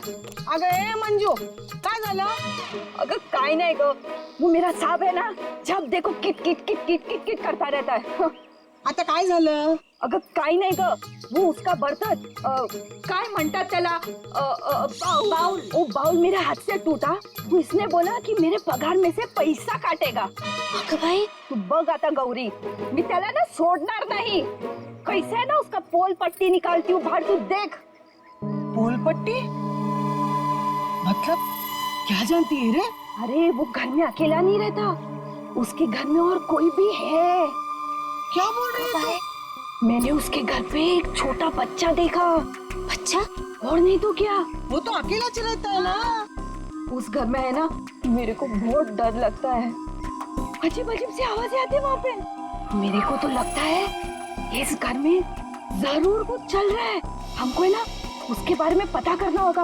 अगं ए मंजू, काय झालं? अगं काय नाही ग, वो मेरा सांप है ना, जब देखो kit kit kit kit kit kit करता रहता है। आता काय झालं? अगं काय नाही ग, वो उसका बर्तन काय म्हणतात त्याला बाउल, वो बाउल मेरे हाथ से टूटा तो इसने बोला कि मेरे पगार में से पैसा काटेगा। अगं भाई तू बघ आता गौरी, मी त्याला ना सोडणार नाही। कैसे है ना उसका पोल पट्टी निकालती हूँ बाहर, तू देख। पोल पट्टी? मतलब क्या जानती है रे? अरे वो घर में अकेला नहीं रहता, उसके घर में और कोई भी है। क्या बोल रही है तू? मैंने उसके घर पे एक छोटा बच्चा देखा। बच्चा? और नहीं तो क्या, वो तो अकेला चलाता है ना। उस घर में है ना, मेरे को बहुत डर लगता है। अजीब अजीब सी आवाजें आती है वहाँ पे। मेरे को तो लगता है इस घर में जरूर कुछ चल रहा है। हमको है ना उसके बारे में पता करना होगा,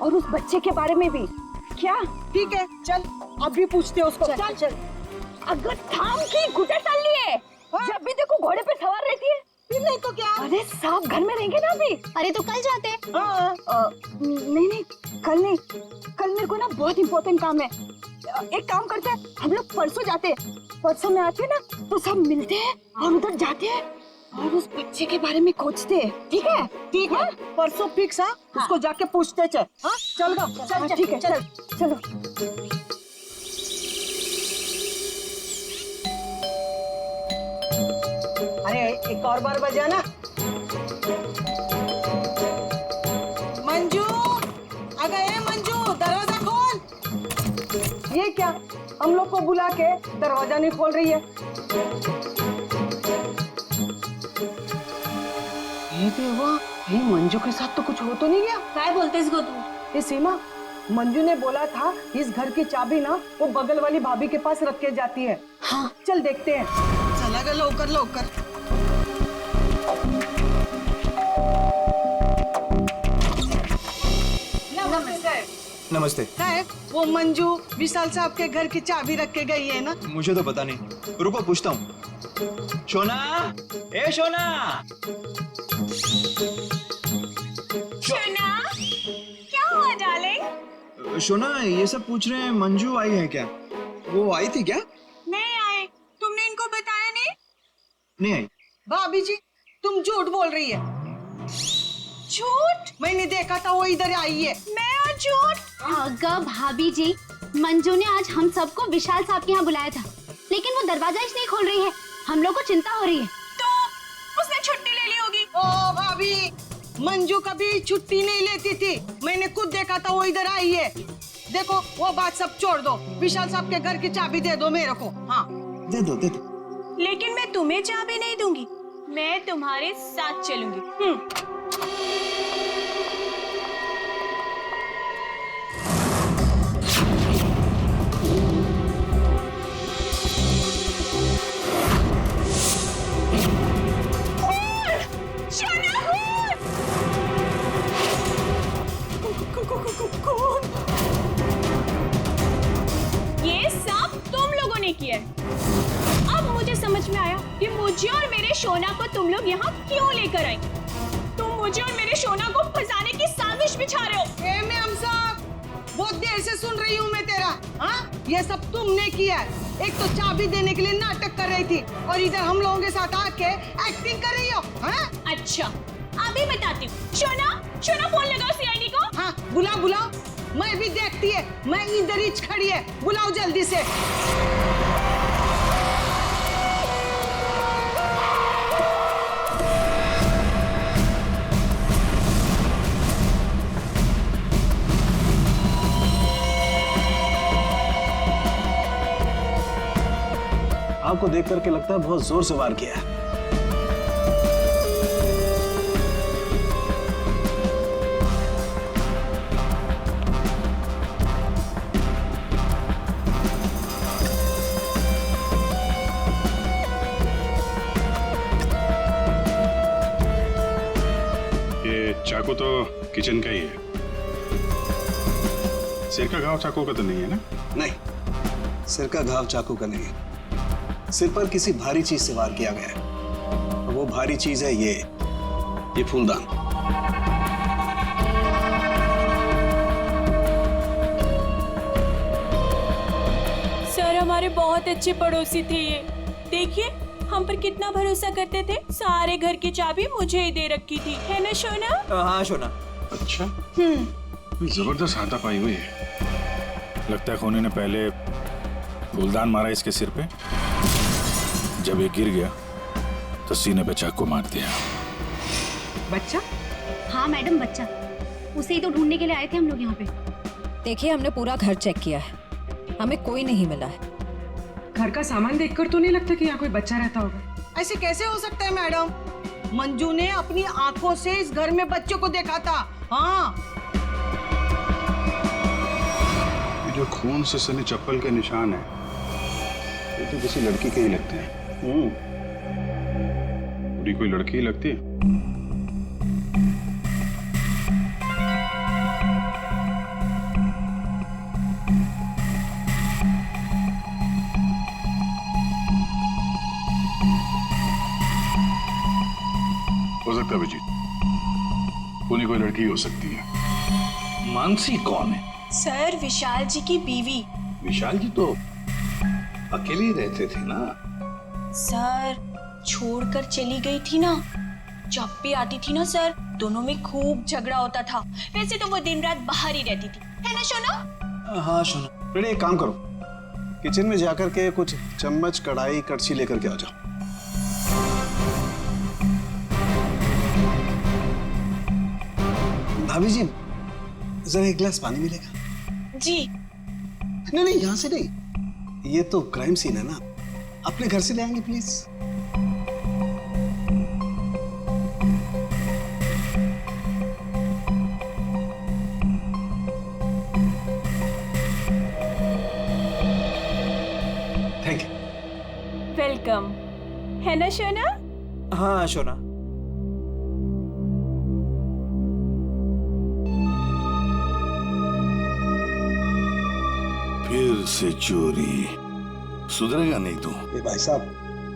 और उस बच्चे के बारे में भी। क्या? ठीक है, चल अभी पूछते हैं उसको। चल चल। अगर थाम की घुटे चल लिए, जब भी देखो घोड़े पे सवार रहती है। फिर नहीं तो क्या? अरे सांप घर में रहेंगे ना अभी। अरे तो कल जाते हैं। हाँ। नहीं नहीं, कल नहीं, कल मेरे को ना बहुत इम्पोर्टेंट काम है। एक काम करते हैं, हम लोग परसों जाते हैं। परसों में आते हैं ना तो सब मिलते हैं और उधर जाते हैं और उस बच्चे के बारे में खोजते हैं। ठीक है? ठीक है, परसों फिक्स है। उसको जाके पूछते चल। हाँ चल गा, चल ठीक है, चल चलो। अरे एक और बार बजाना। मंजू, अगर ए मंजू, दरवाजा खोल। ये क्या, हम लोग को बुला के दरवाजा नहीं खोल रही है? ये देवा, ये मंजू के साथ तो कुछ हो तो नहीं गया? क्या बोलते इसको तू? ये सीमा, मंजू ने बोला था इस घर की चाबी ना वो बगल वाली भाभी के पास रख के जाती है। हाँ चल देखते हैं। चला गया, लवकर लवकर। नमस्ते। साहब, वो मंजू विशाल साहब के घर की चाबी रख के गई है ना? मुझे तो पता नहीं, रुको पूछता हूँ। शोना, ए शोना। शोना, क्या हुआ डार्लिंग? शोना, ये सब पूछ रहे हैं मंजू आई है क्या? वो आई थी क्या? नहीं आए, तुमने इनको बताया नहीं? नहीं आई। भाभी जी, तुम झूठ बोल रही है। झूठ? मैंने देखा था वो इधर आई है। मैं और झूठ? अगर भाभी जी, मंजू ने आज हम सबको विशाल साहब के यहाँ बुलाया था, लेकिन वो दरवाजा ही नहीं खोल रही है। हम लोग को चिंता हो रही है। तो उसने छुट्टी ले ली होगी। ओ भाभी, मंजू कभी छुट्टी नहीं लेती थी। मैंने खुद देखा था वो इधर आई है। देखो वो बात सब छोड़ दो, विशाल साहब के घर की चाबी दे दो मेरे को। हाँ दे दो दे दो। लेकिन मैं तुम्हें चाबी नहीं दूंगी, मैं तुम्हारे साथ चलूंगी। ये सब तुम लोगों ने किया है। अब मुझे समझ में आया कि मुझे और मेरे शोना को तुम लोग यहाँ क्यों लेकर आई। तुम मुझे और मेरे शोना को फंसाने की साजिश बिछा रहे हो। ए मैम साहब, बहुत देर से सुन रही हूँ मैं तेरा। हाँ, ये सब तुमने किया है। एक तो चाबी देने के लिए नाटक कर रही थी और इधर हम लोगों के साथ आके एक्टिंग कर रही हो। हाँ? अच्छा, अभी बताती हूँ। शोना, शोना फोन लगाओ सीआईडी को। हाँ, बुलाओ बुलाओ, मैं भी देखती है। मैं इधर ही खड़ी है, बुलाओ जल्दी से। आपको देख करके लगता है बहुत जोर से वार किया है। ये चाकू तो किचन का ही है। सिर का घाव चाकू का तो नहीं है ना? नहीं, सिर का घाव चाकू का नहीं है। सिर पर किसी भारी चीज से वार किया गया है। वो भारी चीज है ये फूलदान। हमारे बहुत अच्छे पड़ोसी थे ये। देखिए हम पर कितना भरोसा करते थे। सारे घर की चाबी मुझे ही दे रखी थी, है ना शोना? हाँ शोना। अच्छा, जबरदस्त हाथापाई हुई है। लगता है खोने ने पहले फूलदान मारा इसके सिर पे, जब ये गिर गया तो सीने पे चाकू मार दिया। बच्चा? हाँ मैडम, बच्चा। उसे ही तो ढूंढने के लिए आए थे हम लोग यहाँ पे। देखिए हमने पूरा घर चेक किया है, हमें कोई नहीं मिला है। घर का सामान देखकर तो नहीं लगता कि यहाँ कोई बच्चा रहता होगा। ऐसे कैसे हो सकता है मैडम? मंजू ने अपनी आंखों से इस घर में बच्चों को देखा था। हाँ, ये जो खून से सने चप्पल के निशान है, ये तो किसी लड़की के ही लगते हैं। पूरी कोई लड़की ही लगती है। हो सकता है अभिजीत, पूरी कोई लड़की हो सकती है। मानसी कौन है? सर, विशाल जी की बीवी। विशाल जी तो अकेले ही रहते थे ना। सर, छोड़कर चली गई थी ना। जब भी आती थी ना सर, दोनों में खूब झगड़ा होता था। वैसे तो वो दिन रात बाहर ही रहती थी, है ना शोना? हाँ शोना। बेटे एक काम करो, किचन में जाकर के कुछ चम्मच, कढ़ाई, कड़छी लेकर के आ जाओ। भाभी जी, जरा एक गिलास पानी मिलेगा? जी। नहीं नहीं, यहाँ से नहीं, ये तो क्राइम सीन है ना, अपने घर से ले आएंगे प्लीज। Thank you. वेलकम, है ना शोना? हाँ शोना। फिर से चोरी, सुधरेगा नहीं तू। ए भाई साहब,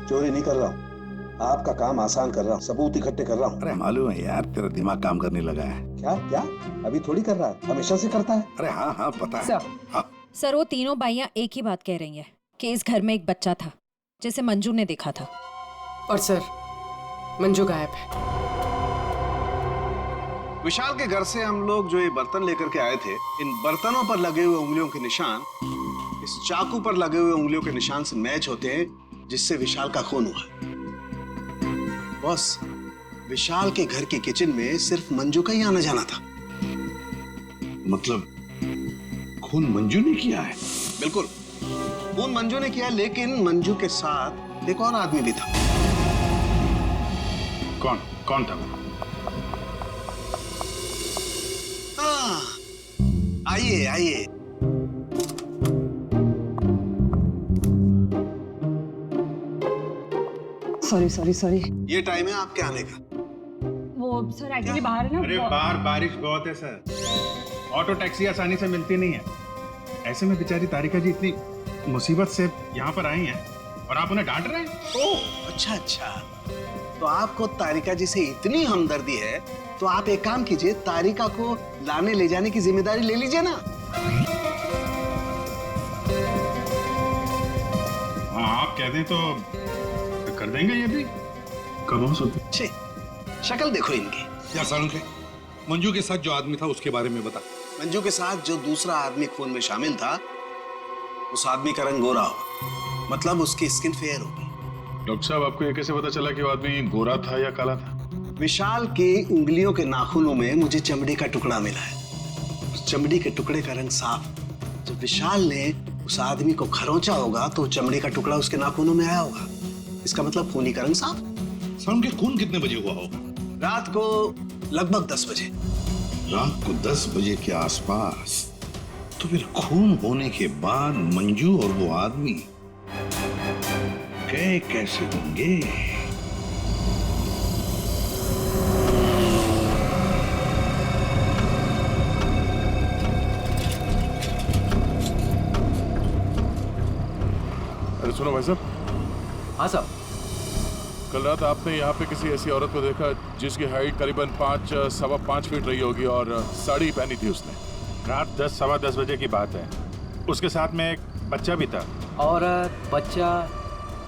चोरी नहीं कर रहा हूँ, आपका काम आसान कर रहा हूँ, सबूत इकट्ठे कर रहा हूँ। अरे मालूम है यार, तेरा दिमाग काम करने लगा है। क्या क्या? अभी थोड़ी कर रहा है, हमेशा से करता है। अरे हाँ हाँ पता है। हाँ। सर वो तीनों बाइयां एक ही बात कह रही हैं कि इस घर में एक बच्चा था जिसे मंजू ने देखा था। और सर, मंजू गायब है। विशाल के घर से हम लोग जो ये बर्तन लेकर के आए थे, इन बर्तनों पर लगे हुए उंगलियों के निशान इस चाकू पर लगे हुए उंगलियों के निशान से मैच होते हैं, जिससे विशाल का खून हुआ। बॉस, विशाल के घर के किचन में सिर्फ मंजू का ही आना जाना था। मतलब खून मंजू ने किया है? बिल्कुल, खून मंजू ने किया, लेकिन मंजू के साथ एक और आदमी भी था। कौन कौन था वो? आइए आइए। सॉरी। ये टाइम है आपके आने का। वो सर एक्चुअली बाहर है ना। अरे बाहर बारिश बहुत है सर, ऑटो टैक्सी आसानी से मिलती नहीं है। ऐसे में बेचारी तारिका जी इतनी मुसीबत से यहाँ पर आई हैं और आप उन्हें डांट रहे हैं। ओह अच्छा, तो आपको तारिका जी से इतनी हमदर्दी है तो आप एक काम कीजिए, तारिका को लाने ले जाने की जिम्मेदारी ले लीजिए ना। हाँ आप कह दें तो कर देंगे ये भी। कब हो सकते? शक्ल देखो इनकी। क्या सालुंखे, मंजू के साथ जो आदमी था उसके बारे में बता। मंजू के साथ जो दूसरा आदमी खून में शामिल था, उस आदमी का रंग गोरा होगा, मतलब उसकी स्किन फेयर होगी। डॉक्टर साहब, आपको ये कैसे पता चला कि वो आदमी गोरा था या काला था? विशाल की उंगलियों के नाखूनों में मुझे चमड़ी का टुकड़ा मिला है। उस चमड़ी के टुकड़े का रंग साफ। जब विशाल ने उस आदमी को खरोंचा होगा तो चमड़ी का टुकड़ा उसके नाखूनों में आया होगा। इसका मतलब खूनी का रंग साफ। सालुंखे, खून कितने बजे हुआ होगा? रात को लगभग 10 बजे। रात को 10 बजे के आसपास। तो फिर खून होने के बाद मंजू और वो आदमी गए कैसे होंगे? अरे सुनो भाई साहब। हाँ साहब। कल रात आपने यहाँ पे किसी ऐसी औरत को देखा जिसकी हाइट करीबन 5-5.25 फीट रही होगी और साड़ी पहनी थी उसने। रात 10-10:15 बजे की बात है। उसके साथ में एक बच्चा भी था। औरत, बच्चा,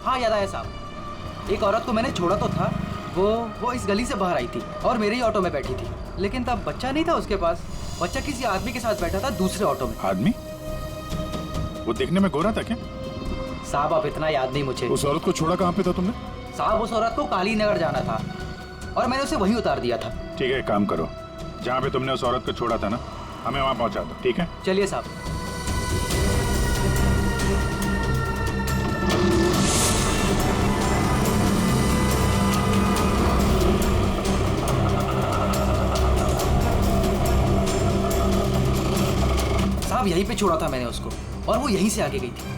हाँ याद आया साहब। एक औरत को मैंने छोड़ा तो था, वो इस गली से बाहर आई थी और मेरे ही ऑटो में बैठी थी, लेकिन तब बच्चा नहीं था उसके पास। बच्चा किसी आदमी के साथ बैठा था दूसरे ऑटो में। आदमी? वो देखने में गोरा था क्या? साहब आप इतना याद नहीं मुझे। उस औरत को छोड़ा कहाँ पे था तुमने? साहब उस औरत को काली नगर जाना था और मैंने उसे वहीं उतार दिया था। ठीक है, एक काम करो, जहाँ पे तुमने उस औरत को छोड़ा था ना, हमें वहाँ पहुँचा दो, ठीक है? चलिए साहब। साहब यहीं पे छोड़ा था मैंने उसको और वो यहीं से आगे गई थी।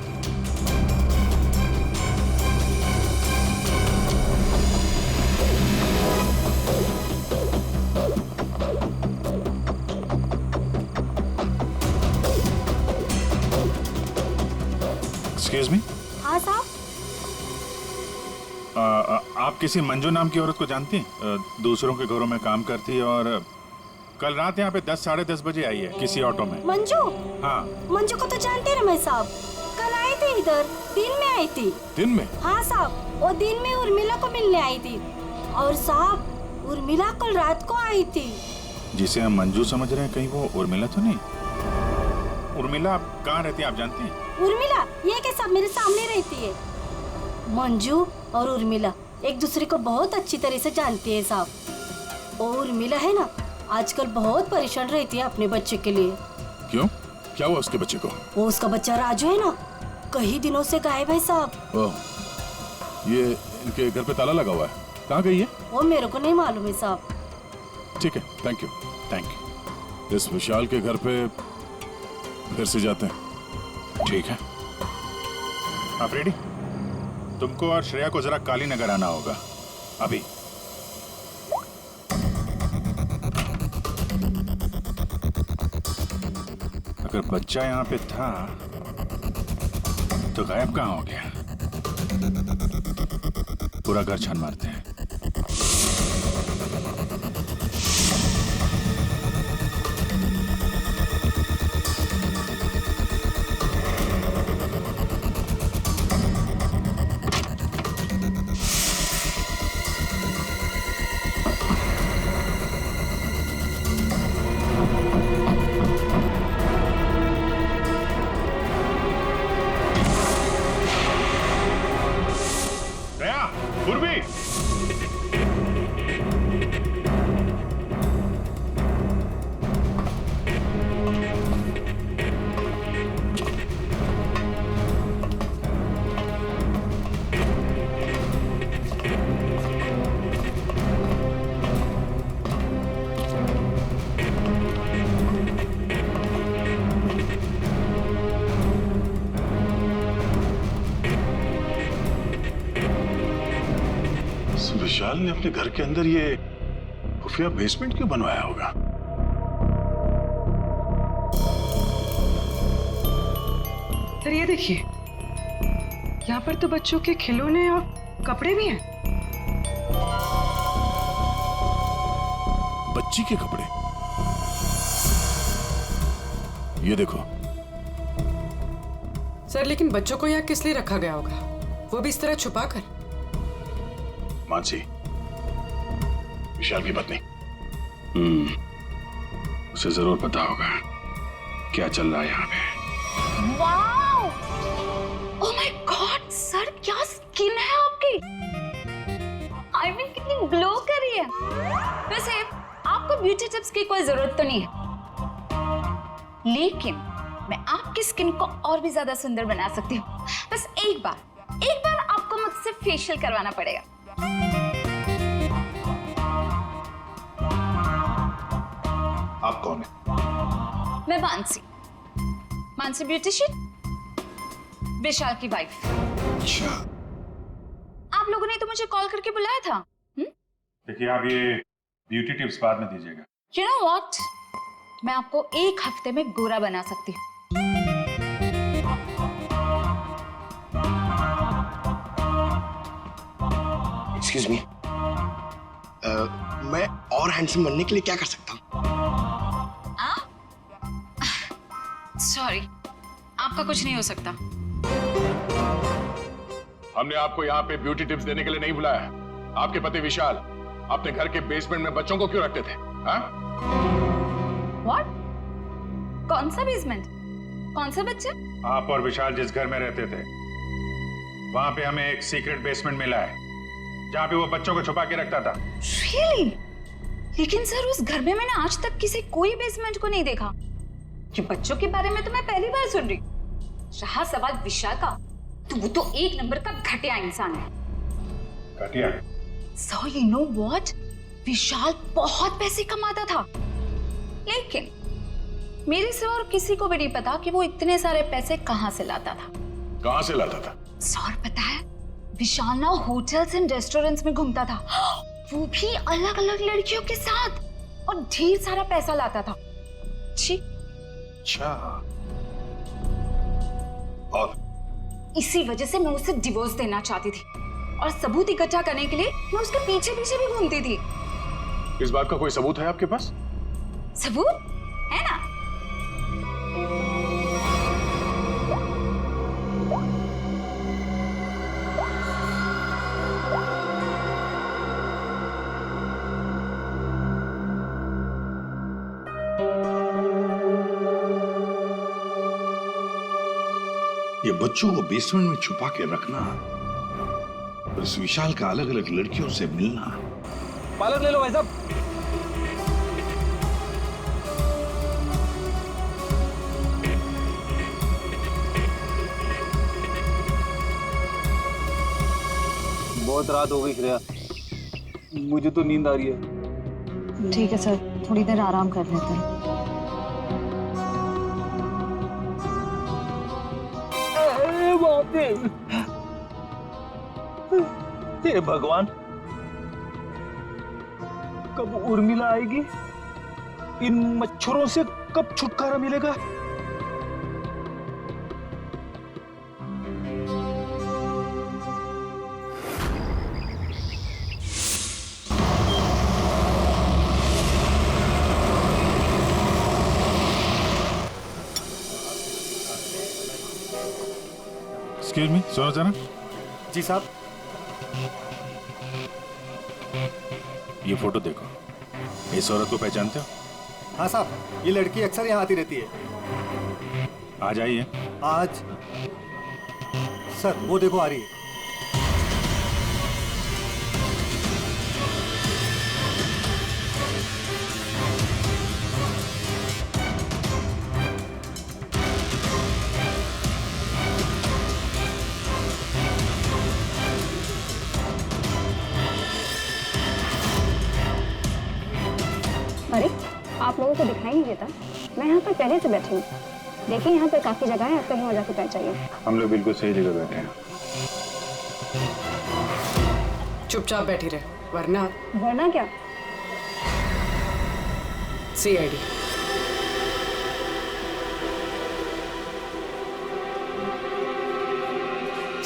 Excuse me. हाँ साहब। आप किसी मंजू नाम की औरत को जानती हैं? दूसरों के घरों में काम करती है और कल रात यहाँ पे 10 साढ़े 10 बजे आई है किसी ऑटो में। मंजू? हाँ। मंजू को तो जानते हैं रमेश साहब, कल आई थी इधर, दिन में आई थी। दिन में? हाँ साहब, वो दिन में उर्मिला को मिलने आई थी। और साहब उर्मिला कल रात को आई थी। जिसे हम मंजू समझ रहे हैं, कहीं वो उर्मिला तो नहीं? उर्मिला आप कहाँ रहती है, आप जानती हैं? उर्मिला ये के सब मेरे सामने रहती है। मंजू और उर्मिला एक दूसरे को बहुत अच्छी तरह से जानती है साहब। और उर्मिला है ना, आजकल बहुत परेशान रहती है अपने बच्चे के लिए। क्यों? क्या हुआ उसके बच्चे को? वो उसका बच्चा राजू है ना, कई दिनों से गायब है साहब। ओह, ये इनके घर पे ताला लगा हुआ है, कहाँ गई है? वो मेरे को नहीं मालूम है साहब। ठीक है, थैंक यू, थैंक यू। इस विशाल के घर पे फिर से जाते हैं। ठीक है, आप रेडी? तुमको और श्रेया को जरा काली नगर आना होगा अभी। अगर बच्चा यहाँ पे था तो गायब कहाँ हो गया? पूरा घर छान मारते हैं। पूर्वी, विशाल ने अपने घर के अंदर ये खुफिया बेसमेंट क्यों बनवाया होगा? सर ये देखिए, यहाँ पर तो बच्चों के खिलौने और कपड़े भी हैं। बच्ची के कपड़े? ये देखो। सर लेकिन बच्चों को यहाँ किस लिए रखा गया होगा, वो भी इस तरह छुपा कर? मानसी, विशाल की पत्नी, उसे जरूर पता होगा क्या चल रहा है यहाँ पे। Wow! Oh my God sir, क्या स्किन है आपकी! आई मीन कितनी ग्लो कर रही है। वैसे आपको ब्यूटी टिप्स की कोई जरूरत तो नहीं है, लेकिन मैं आपकी स्किन को और भी ज्यादा सुंदर बना सकती हूँ। बस एक बार आपको मुझसे फेशियल करवाना पड़ेगा। आप कौन है? मैं मानसी ब्यूटिशियन, विशाल की वाइफ। अच्छा, आप लोगों ने तो मुझे कॉल करके बुलाया था। देखिए आप ये ब्यूटी टिप्स बाद में दीजिएगा। You know what? मैं आपको एक हफ्ते में गोरा बना सकती हूँ। Excuse me. मैं और हैंडसम बनने के लिए क्या कर सकता हूँ? सॉरी, आपका कुछ नहीं हो सकता। हमने आपको यहाँ पे ब्यूटी टिप्स देने के लिए नहीं बुलाया। आपके पति विशाल अपने घर के बेसमेंट में बच्चों को क्यों रखते थे? हाँ? व्हाट? कौन सा बेसमेंट? कौन सा बच्चा? आप और विशाल जिस घर में रहते थे वहां पे हमें एक सीक्रेट बेसमेंट मिला है जहाँ पे वो बच्चों को छुपा के रखता था। Really? लेकिन सर उस घर में मैंने आज तक किसी कोई बेसमेंट को नहीं देखा। ये बच्चों के बारे में तो मैं पहली बार सुन रही। रहा सवाल विशाल का, तो वो तो एक नंबर का घटिया इंसान है। घटिया? So you know what? विशाल बहुत पैसे कमाता था, लेकिन मेरे से और किसी को भी नहीं पता कि वो इतने सारे पैसे कहाँ से लाता था। कहाँ से लाता था? सर पता है, विशाल ना होटल्स एंड रेस्टोरेंट्स में घूमता था, वो भी अलग अलग लड़कियों के साथ, और ढेर सारा पैसा लाता था। जी। अच्छा। और इसी वजह से मैं उसे डिवोर्स देना चाहती थी, और सबूत इकट्ठा करने के लिए मैं उसके पीछे पीछे भी घूमती थी। इस बात का कोई सबूत है आपके पास? सबूत है ना? ये बच्चों को बेसमेंट में छुपा के रखना और इस विशाल का अलग अलग लड़कियों से मिलना। पालक ले लो भाई साहब। बहुत रात हो गई श्रेया, मुझे तो नींद आ रही है। ठीक है सर, थोड़ी देर आराम कर लेते हैं। हे भगवान, कब उर्मिला आएगी? इन मच्छरों से कब छुटकारा मिलेगा? एक्सक्यूज मी, सुनो जरा। जी साहब। ये फोटो देखो, इस औरत को पहचानते हो? हाँ साहब, ये लड़की अक्सर यहाँ आती रहती है। आज आई है? आज सर वो देखो आ रही है। अरे आप लोगों को दिखाई नहीं देता? मैं यहाँ पर पहले से बैठी हूँ। देखिए यहाँ पर काफी जगह है, आपको यहाँ जाके पहचानिए। हम लोग बिल्कुल सही जगह बैठे हैं। चुपचाप बैठी रहे, वरना वरना क्या? CID।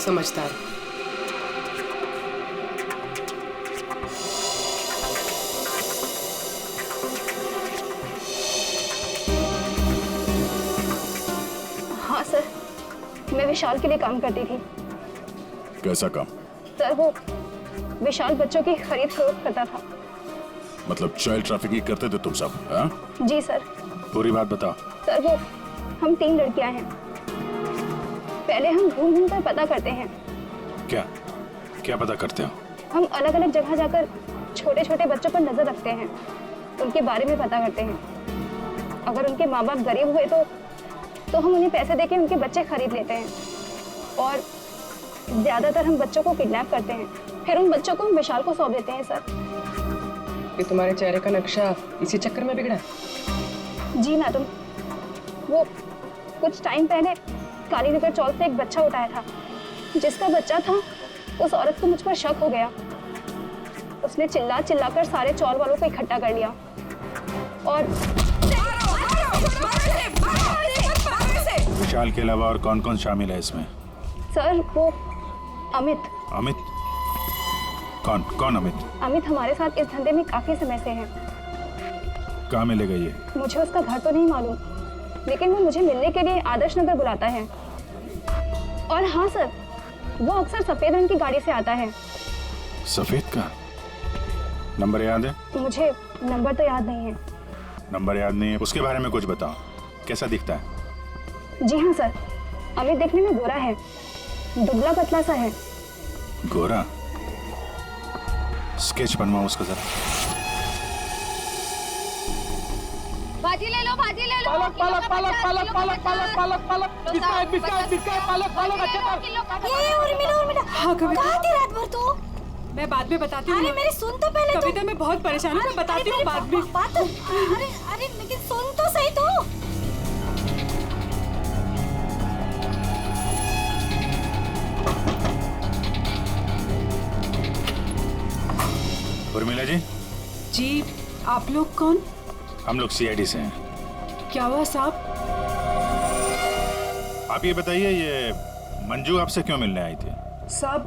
समझदार। हाँ सर, मैं विशाल के लिए काम करती थी। कैसा काम? सर वो विशाल बच्चों की खरीद फरोख्त करता था। मतलब चाइल्ड ट्रैफिकिंग करते थे तुम सब? हाँ? जी सर। पूरी बात बताओ। सर वो हम 3 लड़कियां हैं। पहले हम घूम घूम कर पता करते हैं। क्या क्या पता करते हो? हम अलग अलग जगह जाकर छोटे छोटे बच्चों पर नजर रखते हैं, उनके बारे में पता करते हैं। अगर उनके माँ बाप गरीब हुए तो हम उन्हें पैसे देके उनके बच्चे खरीद लेते हैं, और ज्यादातर हम बच्चों को किडनैप करते हैं, फिर उन बच्चों को हम विशाल को सौंप देते हैं। सर ये तुम्हारे चेहरे का नक्शा इसी चक्कर में बिगड़ा? जी मैडम, वो कुछ टाइम पहले कालीनगर चौक से एक बच्चा उठाया था, जिसका बच्चा था उस औरत को मुझ पर शक हो गया। उसने चिल्ला चिल्लाकर सारे चौल वालों को इकट्ठा कर लिया और विशाल के अलावा और कौन कौन शामिल है इसमें? सर वो अमित। अमित? कौन कौन अमित? अमित हमारे साथ इस धंधे में काफी समय से है। कहाँ मिलेगा ये? मुझे उसका घर तो नहीं मालूम, लेकिन वो मुझे मिलने के लिए आदर्श नगर बुलाता है। और हाँ सर, वो अक्सर सफेद रंग की गाड़ी से आता है। सफेद का नंबर याद है? मुझे नंबर तो याद नहीं है। नंबर याद नहीं है, उसके बारे में कुछ बताओ, कैसा दिखता है? जी हाँ सर, अमित देखने में गोरा है, दुबला पतला सा है। गोरा? स्केच बनवाओ उसका जरा। भाजी ले लो, भाजी ले लो। पालक पालक पालक पालक पालक पालक पालक पालक बिस्किट बिस्किट बिस्किट पालक पालक अच्छा ये उर्मिला हाँ कविता, कहाँ थी रात भर तू? मैं बाद में बताती हूँ। अरे मेरी सुन तो पहले तू। कविता मैं बहुत परेशान हूँ, मैं बताती हूँ बाद में। बात तो अरे अरे लेकिन सुन तो सही तू। उर्मिला जी। जी, आप लोग कौन? हम लोग सीआईडी से हैं। क्या हुआ साहब? आप ये बताइए, ये मंजू आपसे क्यों मिलने आई थी? साहब,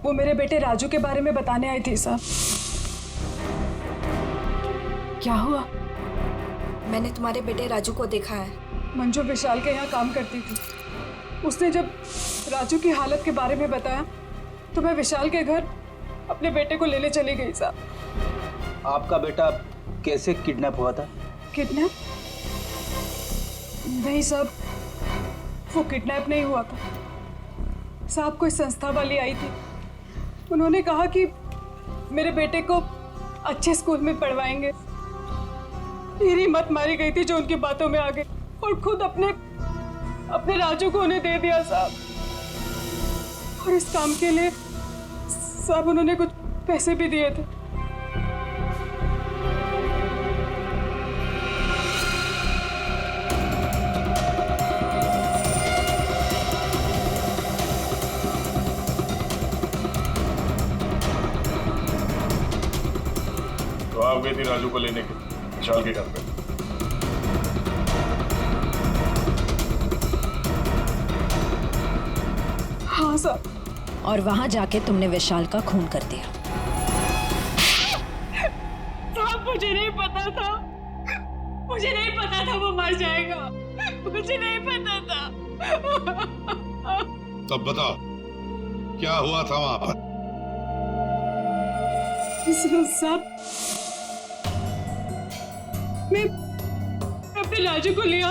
वो मेरे बेटे राजू के बारे में बताने आई थी साहब। क्या हुआ? मैंने तुम्हारे बेटे राजू को देखा है। मंजू विशाल के यहाँ काम करती थी। उसने जब राजू की हालत के बारे में बताया तो मैं विशाल के घर अपने बेटे को लेने चली गई साहब। आपका बेटा कैसे किडनैप हुआ था? किडनैप? नहीं साहब, वो किडनैप नहीं हुआ था साहब। कोई संस्था वाली आई थी, उन्होंने कहा कि मेरे बेटे को अच्छे स्कूल में पढ़वाएंगे। मेरी हिम्मत मारी गई थी जो उनकी बातों में आ गई और खुद अपने राजू को उन्हें दे दिया साहब। और इस काम के लिए साहब उन्होंने कुछ पैसे भी दिए थे। तो आप गई थी राजू को लेने के विशाल के घर पे? हाँ साहब। और वहां जाके तुमने विशाल का खून कर दिया। साहब मुझे नहीं पता था, मुझे नहीं पता था वो मर जाएगा, मुझे नहीं पता था। तब बताओ क्या हुआ था वहां पर? साहब, मैं अपने राजू को लिया,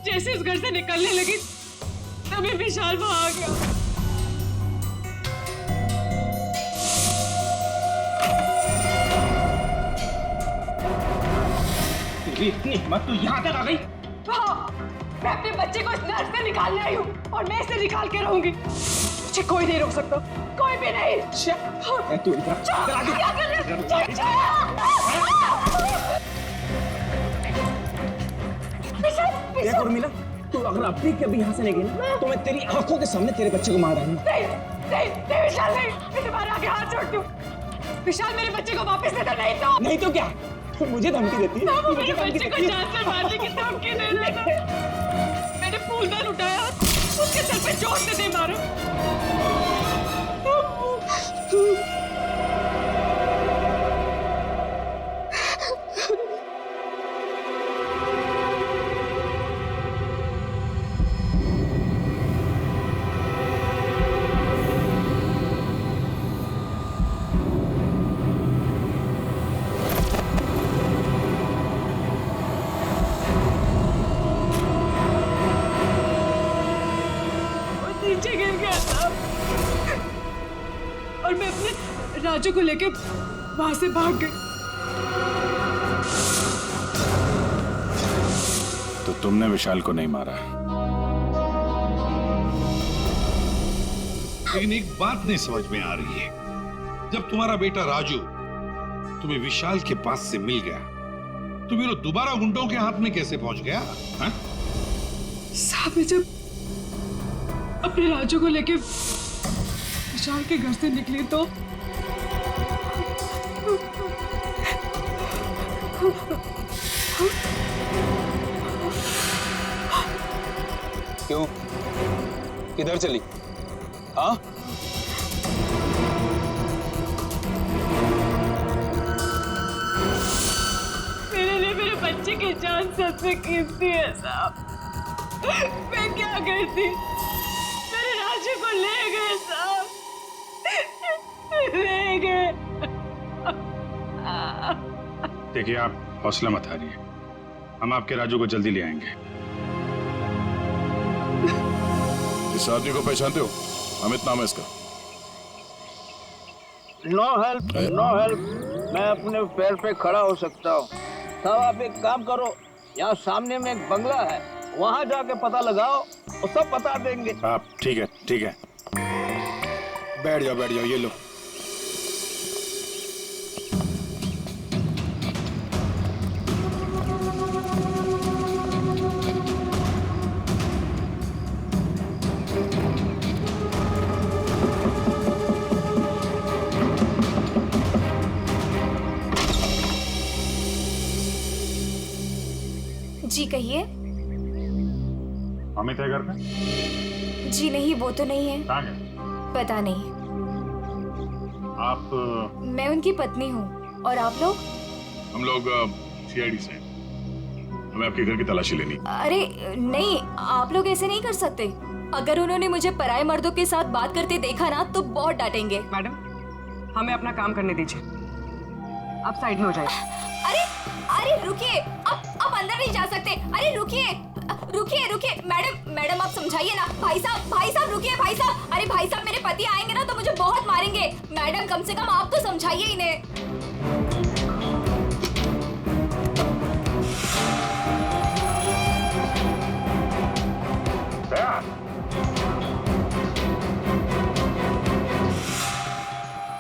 जैसे उस घर से निकलने लगी तभी विशाल वहां आ गया। इतनी हिम्मत तू यहाँ तक आ गई? हाँ, मैं अपने बच्चे को इस नर्क से निकालने आई हूँ और मैं इसे निकाल के रहूंगी। मुझे कोई नहीं रोक सकता, कोई भी नहीं। तू इधर क्या कर रहे हो? देख उर्मिला, तू अगर अपनी कभी यहाँ से नहीं गई ना तो मैं तेरी आंखों के सामने तेरे बच्चे को मार डालूंगा। नहीं विशाल, नहीं, मैं तुम्हारे आगे हाथ जोड़ती हूँ। विशाल मेरे बच्चे को वापस दे दो, नहीं तो क्या? तू मुझे धमकी देती है? वो मेरे बच्चे को जान से मारने की धमकी दे रहा था। मैंने फूलदान उठाया, उसके सर पे जोर से दे मारा। नीचे गिर गया था और मैं अपने राजू को लेकर वहां से भाग गई। तो तुमने विशाल को नहीं मारा? लेकिन एक बात नहीं समझ में आ रही है, जब तुम्हारा बेटा राजू तुम्हें विशाल के पास से मिल गया तो वो दोबारा गुंडों के हाथ में कैसे पहुंच गया? साहब, मैं जब अपने राजू को लेके विशाल के घर से निकली तो क्यों? किधर चली? हाँ? मेरे लिए मेरे बच्चे की जान सबसे कीमती है साहब। मैं क्या करती? मेरे बच्चे को ले गए साहब, ले गए। देखिए, आप हौसला मत हारिए, हम आपके राजू को जल्दी ले आएंगे। इस आदमी को पहचानते हो? अमित नाम है इसका। No help, no help. मैं अपने पैर पे खड़ा हो सकता हूँ। साहब आप एक काम करो, यहाँ सामने में एक बंगला है, वहाँ जाके पता लगाओ, वो सब बता देंगे। आप ठीक है, ठीक है, बैठ जाओ, बैठ जाओ, ये लो। जी कहिए। अमित है घर पे? जी नहीं, वो तो नहीं है। कहाँ गए? पता नहीं। आप? मैं उनकी पत्नी हूँ। और आप लोग? हम लोग सीआईडी से हैं। हमें आपके घर की तलाशी लेनी। अरे नहीं, आप लोग ऐसे नहीं कर सकते। अगर उन्होंने मुझे पराये मर्दों के साथ बात करते देखा ना तो बहुत डांटेंगे। मैडम, हमें अपना काम करने दीजिए, आप साइड में हो जाइए। अरे अरे रुकिए, आप अंदर नहीं जा सकते। अरे रुकिए रुकिए रुकिए, मैडम मैडम आप समझाइए ना। भाई साहब रुकिए, भाई साहब। अरे भाई साहब, मेरे पति आएंगे ना तो मुझे बहुत मारेंगे। मैडम कम से कम आप तो समझाइए इन्हें।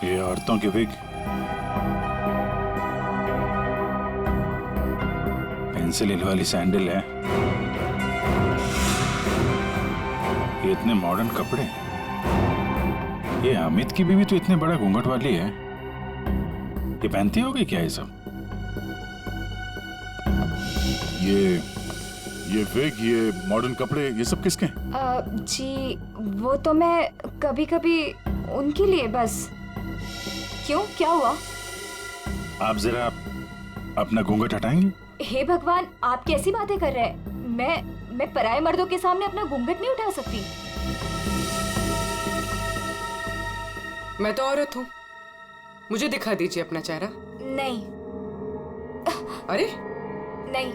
ये औरतों की विग, पेंसिल हिल वाली सैंडल है, ये इतने मॉडर्न कपड़े। ये अमित की बीवी तो इतने बड़ा घूंघट वाली है, ये पहनती होगी क्या ये सब? ये विग, ये मॉडर्न कपड़े, ये सब किसके हैं? जी वो तो मैं कभी कभी उनके लिए बस। क्यों, क्या हुआ? आप जरा अपना घूंघट हटाएंगे? हे भगवान, आप कैसी बातें कर रहे हैं? मैं पराये मर्दों के सामने अपना घूंघट नहीं उठा सकती। मैं तो औरत हूँ, मुझे दिखा दीजिए अपना चेहरा। नहीं। अरे नहीं।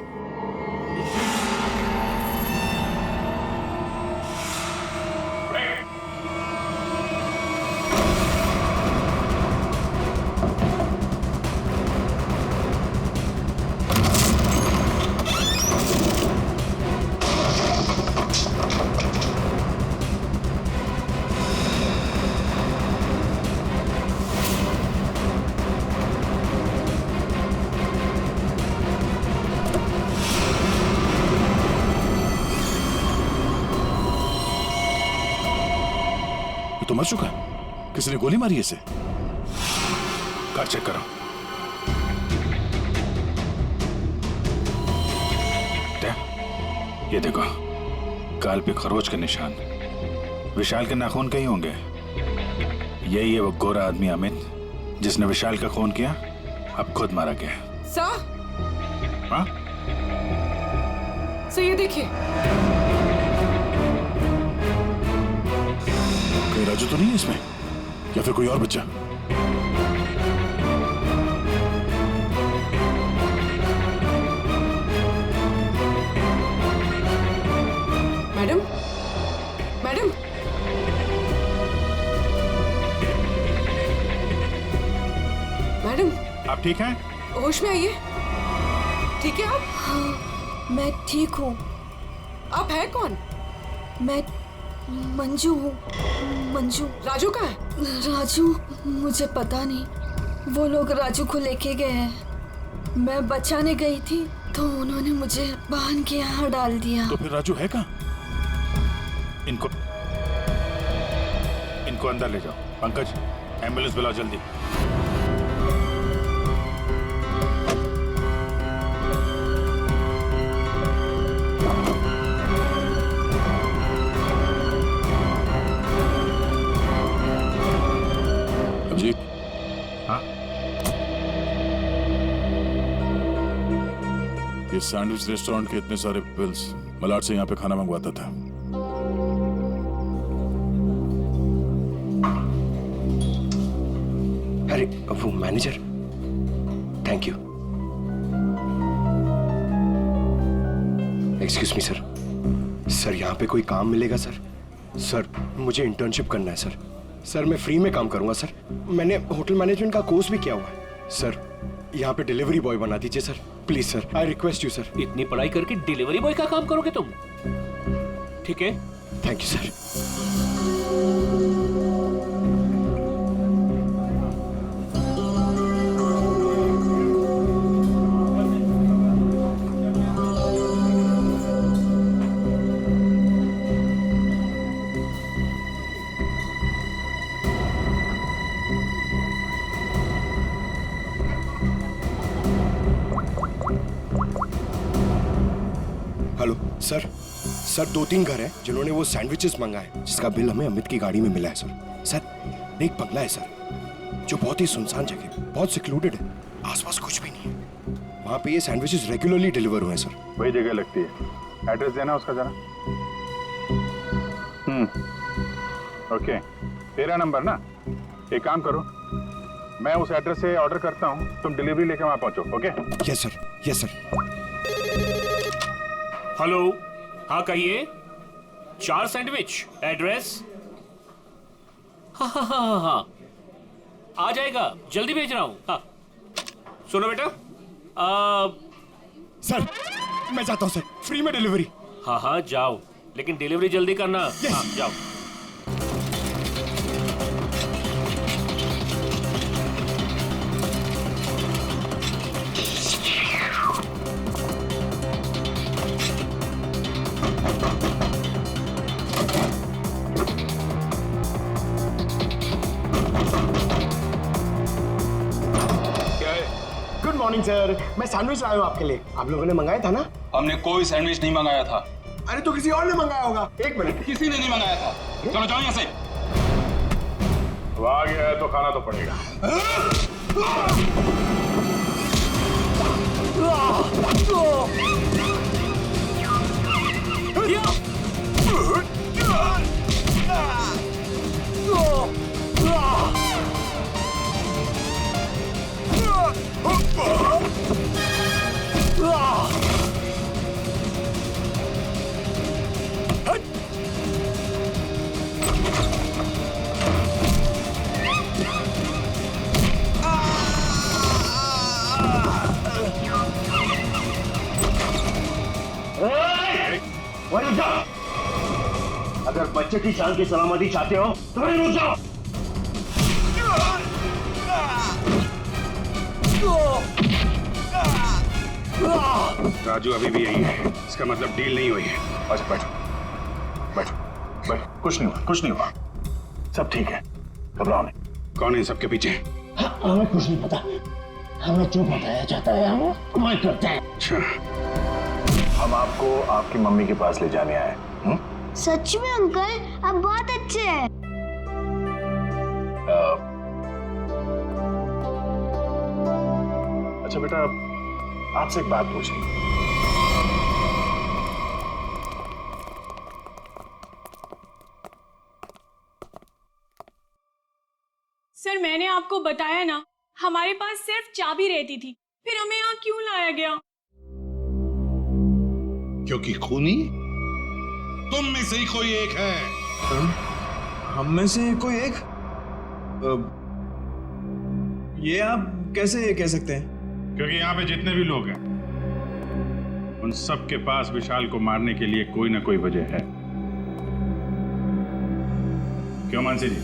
तो मर चुका, किसी ने गोली मारी इसे। कार चेक करो। ये देखो, गाल पे खरोच के निशान, विशाल के नाखून कहीं होंगे। यही है वो गोरा आदमी अमित जिसने विशाल का खून किया, अब खुद मारा गया। सर, हाँ? सर ये देखिए। राजू तो नहीं है इसमें, या फिर कोई और बच्चा? मैडम, मैडम, मैडम, आप ठीक हैं? होश में आइए। ठीक है आप? हाँ, मैं ठीक हूँ। आप है कौन? मैं मंजू हूँ। मंजू। राजू का है? राजू मुझे पता नहीं, वो लोग राजू को लेके गए हैं। मैं बचाने गई थी तो उन्होंने मुझे बांध के यहाँ डाल दिया। तो फिर राजू है कहाँ? इनको अंदर ले जाओ। पंकज, एम्बुलेंस बुलाओ जल्दी। अभिजीत, हाँ? ये सैंडविच रेस्टोरेंट के इतने सारे बिल्स मलाड से यहाँ पे खाना मंगवाता था। अरे वो manager, thank you. Excuse me sir, sir यहाँ पे कोई काम मिलेगा सर? सर मुझे इंटर्नशिप करना है सर। सर मैं फ्री में काम करूंगा सर, मैंने होटल मैनेजमेंट का कोर्स भी किया हुआ है सर। यहाँ पे डिलीवरी बॉय बना दीजिए sir, please sir, I request you sir. इतनी पढ़ाई करके डिलीवरी बॉय का काम करोगे तुम? ठीक है, thank you sir. Hello sir, sir 2-3 घर हैं जिन्होंने वो सैंडविचेस मंगाए, जिसका बिल हमें अमित की गाड़ी में मिला है सर। सर एक बंगला है सर, जो बहुत ही सुनसान जगह, बहुत सिक्लूडेड है, आसपास कुछ भी नहीं है। वहाँ पे ये सैंडविचेस रेगुलरली डिलीवर हुए हैं सर। वही जगह लगती है, एड्रेस देना उसका जरा। ओके, तेरा नंबर ना, एक काम करो, मैं उस एड्रेस से ऑर्डर करता हूँ, तुम डिलीवरी लेके वहाँ पहुँचो। Okay? Yes sir, yes sir. Hello, हाँ कहिए। 4 सैंडविच, एड्रेस? हाँ, आ जाएगा, जल्दी भेज रहा हूँ। हाँ सुनो बेटा, सर मैं जाता हूँ सर, फ्री में डिलीवरी। हाँ जाओ, लेकिन डिलीवरी जल्दी करना। हाँ जाओ। गुड मॉर्निंग सर, मैं सैंडविच लाया हूँ आपके लिए। आप लोगों ने मंगाया था ना? हमने कोई सैंडविच नहीं मंगाया था। अरे तो किसी और ने मंगाया होगा। एक मिनट, किसी ने नहीं मंगाया था। चलो जाओ यहाँ से। वो आ गया है तो खाना तो पड़ेगा। वहीं जाओ। अगर बच्चे की जान की सलामती चाहते हो तो वहीं रुक जाओ। राजू अभी भी यही है, इसका मतलब डील नहीं हुई है। अच्छा बैठो बैठो बैठो, कुछ नहीं हुआ, कुछ नहीं हुआ, सब ठीक है, घबराओ नहीं। कौन है इन सबके पीछे? हमें कुछ नहीं पता, हमें जो बताया जाता है हम वही करते हैं। अच्छा, हम आपको आपकी मम्मी के पास ले जाने आए। सच में अंकल, आप बहुत अच्छे हैं। अच्छा बेटा, आपसे एक बात पूछनी। सर मैंने आपको बताया ना, हमारे पास सिर्फ चाबी रहती थी, फिर हमें यहाँ क्यों लाया गया? क्योंकि खूनी तुम में से ही कोई एक है। हम में से कोई एक? ये आप कैसे कह सकते हैं? क्योंकि यहाँ पे जितने भी लोग हैं, उन सब के पास विशाल को मारने के लिए कोई ना कोई वजह है। क्यों मानसी जी?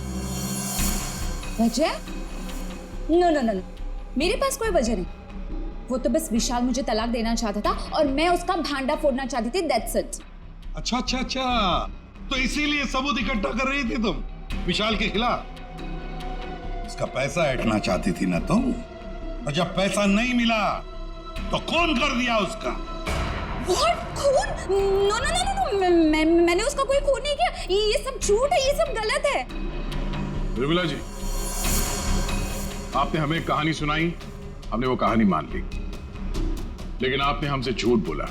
वजह? नो नो नो, मेरे पास कोई वजह नहीं। वो तो बस विशाल मुझे तलाक देना चाहता था और मैं उसका भांडा फोड़ना चाहती थी, दैट्स इट। अच्छा अच्छा अच्छा, तो इसीलिए सबूत इकट्ठा कर रही थी तुम विशाल के खिलाफ? उसका पैसा ऐंठना चाहती थी ना तुम, और जब पैसा नहीं मिला तो खून कर दिया उसका। What? खून? नो नो नो नो, मैंने उसका कोई खून नहीं किया। ये सब झूठ है, ये सब गलत है। निर्मला जी, आपने हमें कहानी सुनाई, हमने वो कहानी मान ली, लेकिन आपने हमसे झूठ बोला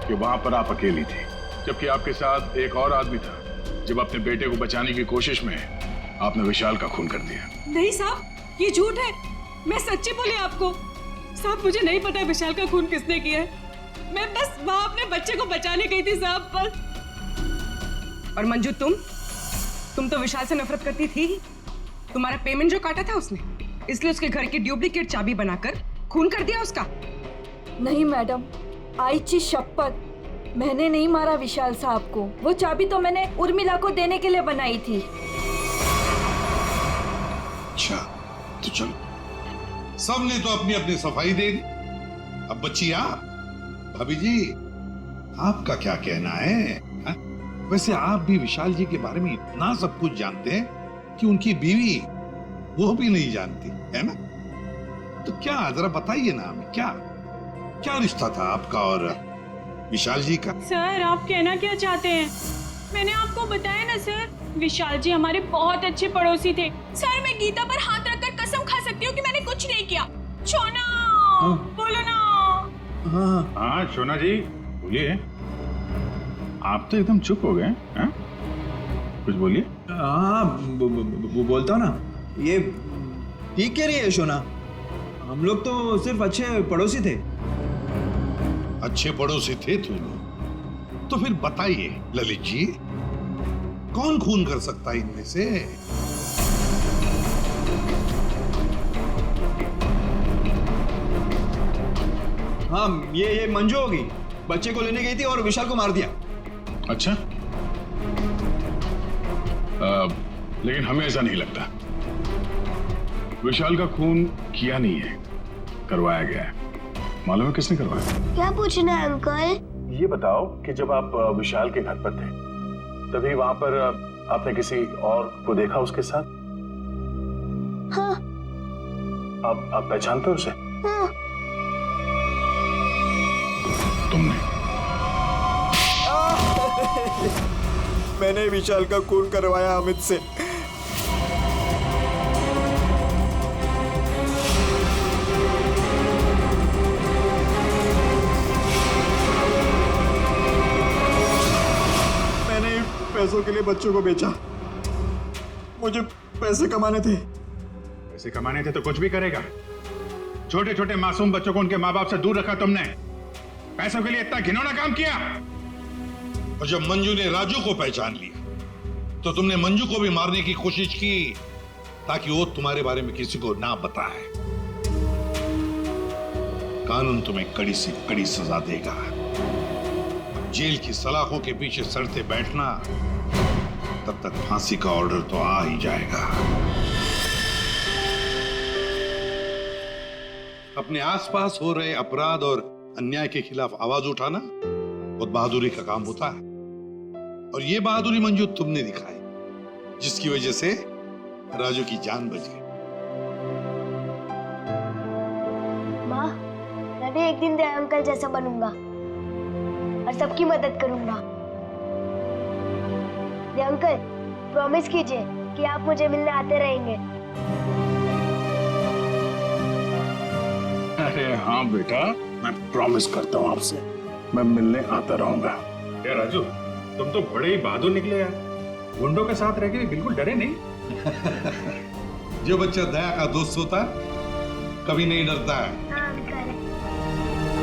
कि वहां पर आप अकेली थी, जबकि आपके साथ एक और आदमी था। जब अपने बेटे को बचाने की कोशिश में आपने विशाल का खून कर दिया। नहीं साहब, ये झूठ है, मैं सच्ची बोली आपको। साहब मुझे नहीं पता विशाल का खून किसने किया है, मैं बस वहां अपने बच्चे को बचाने गई थी साहब बस। और मंजू तुम तो विशाल से नफरत करती थी। तुम्हारा पेमेंट जो काटा था उसने, इसलिए उसके घर की डुप्लीकेट चाबी बनाकर खून कर दिया उसका। नहीं मैडम, आईची शपथ, मैंने नहीं मारा विशाल साहब को। वो चाबी तो मैंने उर्मिला को देने के लिए बनाई थी। अच्छा तो चलो, सबने तो अपनी अपनी सफाई दे दी। अब बच्ची आप, भाभी जी आपका क्या कहना है? हा? वैसे आप भी विशाल जी के बारे में इतना सब कुछ जानते हैं कि उनकी बीवी वो भी नहीं जानती है ना? तो क्या जरा बताइए ना हमें, क्या क्या रिश्ता था आपका और विशाल जी का? सर आप कहना क्या चाहते हैं? मैंने आपको बताया ना सर, विशाल जी हमारे बहुत अच्छे पड़ोसी थे। सर मैं गीता पर हाथ रखकर कसम खा सकती हूँ कि मैंने कुछ नहीं किया। शोना बोलो ना। हाँ शोना जी बोलिए। आप तो एकदम चुप हो गए हैं, कुछ बोलिए। हाँ बोलता हूँ ना, ये ठीक कह रही है शोना, हम लोग तो सिर्फ अच्छे पड़ोसी थे। अच्छे पड़ोसी थे तुम लोग? तो फिर बताइए ललित जी, कौन खून कर सकता है इनमें से? हाँ ये मंजू होगी, बच्चे को लेने गई थी और विशाल को मार दिया। अच्छा लेकिन हमें ऐसा नहीं लगता। विशाल का खून किया नहीं है, करवाया गया है। मालूम है किसने करवाया? क्या पूछना है अंकल? ये बताओ कि जब आप विशाल के घर पर थे तभी वहां पर आपने किसी और को देखा उसके साथ? हाँ। आप पहचानते हो उसे? हाँ। तुमने? मैंने विशाल का खून करवाया अमित से। मैंने पैसों के लिए बच्चों को बेचा, मुझे पैसे कमाने थे। पैसे कमाने थे तो कुछ भी करेगा। छोटे छोटे मासूम बच्चों को उनके माँ बाप से दूर रखा तुमने, पैसों के लिए इतना घिनौना काम किया। और जब मंजू ने राजू को पहचान लिया तो तुमने मंजू को भी मारने की कोशिश की ताकि वो तुम्हारे बारे में किसी को ना बताए। कानून तुम्हें कड़ी से कड़ी सजा देगा। जेल की सलाखों के पीछे सड़ते बैठना, तब तक फांसी का ऑर्डर तो आ ही जाएगा। अपने आसपास हो रहे अपराध और अन्याय के खिलाफ आवाज उठाना बहुत बहादुरी का काम होता है, और ये बहादुरी मंजू तुमने दिखाई, जिसकी वजह से राजू की जान बच गई। माँ, मैं भी एक दिन दया अंकल जैसा बनूंगा और सबकी मदद करूंगा। दया अंकल, प्रॉमिस कीजिए कि आप मुझे मिलने आते रहेंगे। अरे हाँ बेटा, मैं प्रॉमिस करता हूँ आपसे, मैं मिलने आता रहूंगा। क्या राजू, तुम तो बड़े ही बहादुर निकले यार, गुंडों के साथ रह के बिल्कुल डरे नहीं। जो बच्चा दया का दोस्त होता है कभी नहीं डरता है।